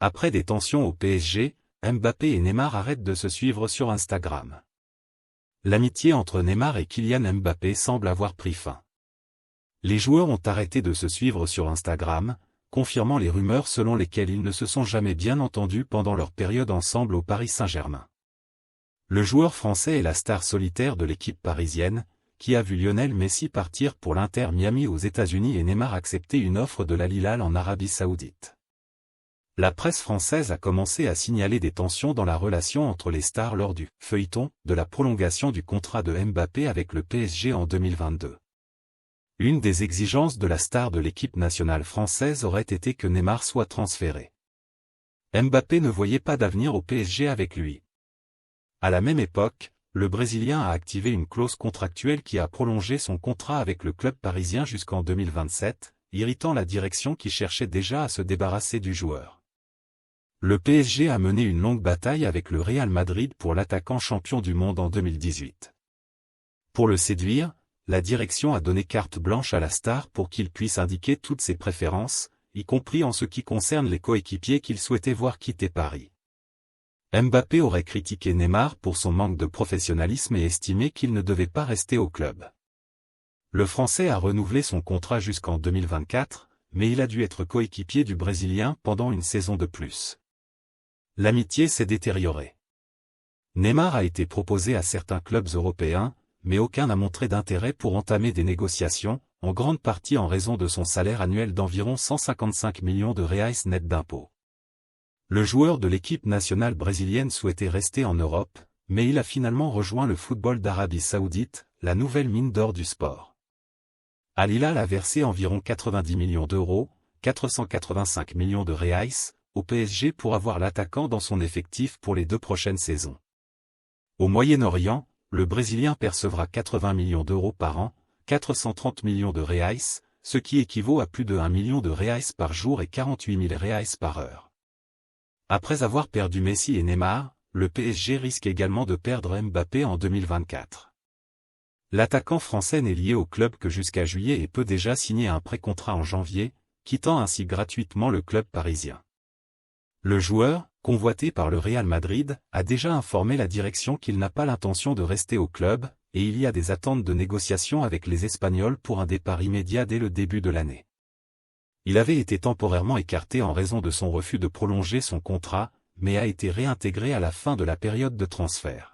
Après des tensions au PSG, Mbappé et Neymar arrêtent de se suivre sur Instagram. L'amitié entre Neymar et Kylian Mbappé semble avoir pris fin. Les joueurs ont arrêté de se suivre sur Instagram, confirmant les rumeurs selon lesquelles ils ne se sont jamais bien entendus pendant leur période ensemble au Paris Saint-Germain. Le joueur français est la star solitaire de l'équipe parisienne, qui a vu Lionel Messi partir pour l'Inter Miami aux États-Unis et Neymar accepter une offre de l'Al Hilal en Arabie Saoudite. La presse française a commencé à signaler des tensions dans la relation entre les stars lors du feuilleton de la prolongation du contrat de Mbappé avec le PSG en 2022. Une des exigences de la star de l'équipe nationale française aurait été que Neymar soit transféré. Mbappé ne voyait pas d'avenir au PSG avec lui. À la même époque, le Brésilien a activé une clause contractuelle qui a prolongé son contrat avec le club parisien jusqu'en 2027, irritant la direction qui cherchait déjà à se débarrasser du joueur. Le PSG a mené une longue bataille avec le Real Madrid pour l'attaquant champion du monde en 2018. Pour le séduire, la direction a donné carte blanche à la star pour qu'il puisse indiquer toutes ses préférences, y compris en ce qui concerne les coéquipiers qu'il souhaitait voir quitter Paris. Mbappé aurait critiqué Neymar pour son manque de professionnalisme et estimé qu'il ne devait pas rester au club. Le Français a renouvelé son contrat jusqu'en 2024, mais il a dû être coéquipier du Brésilien pendant une saison de plus. L'amitié s'est détériorée. Neymar a été proposé à certains clubs européens, mais aucun n'a montré d'intérêt pour entamer des négociations, en grande partie en raison de son salaire annuel d'environ 155 millions de reais net d'impôts. Le joueur de l'équipe nationale brésilienne souhaitait rester en Europe, mais il a finalement rejoint le football d'Arabie Saoudite, la nouvelle mine d'or du sport. Al Hilal a versé environ 90 millions d'euros, 485 millions de reais, au PSG pour avoir l'attaquant dans son effectif pour les 2 prochaines saisons. Au Moyen-Orient, le Brésilien percevra 80 millions d'euros par an, 430 millions de reais, ce qui équivaut à plus de 1 million de reais par jour et 48 000 reais par heure. Après avoir perdu Messi et Neymar, le PSG risque également de perdre Mbappé en 2024. L'attaquant français n'est lié au club que jusqu'à juillet et peut déjà signer un pré-contrat en janvier, quittant ainsi gratuitement le club parisien. Le joueur, convoité par le Real Madrid, a déjà informé la direction qu'il n'a pas l'intention de rester au club, et il y a des attentes de négociation avec les Espagnols pour un départ immédiat dès le début de l'année. Il avait été temporairement écarté en raison de son refus de prolonger son contrat, mais a été réintégré à la fin de la période de transfert.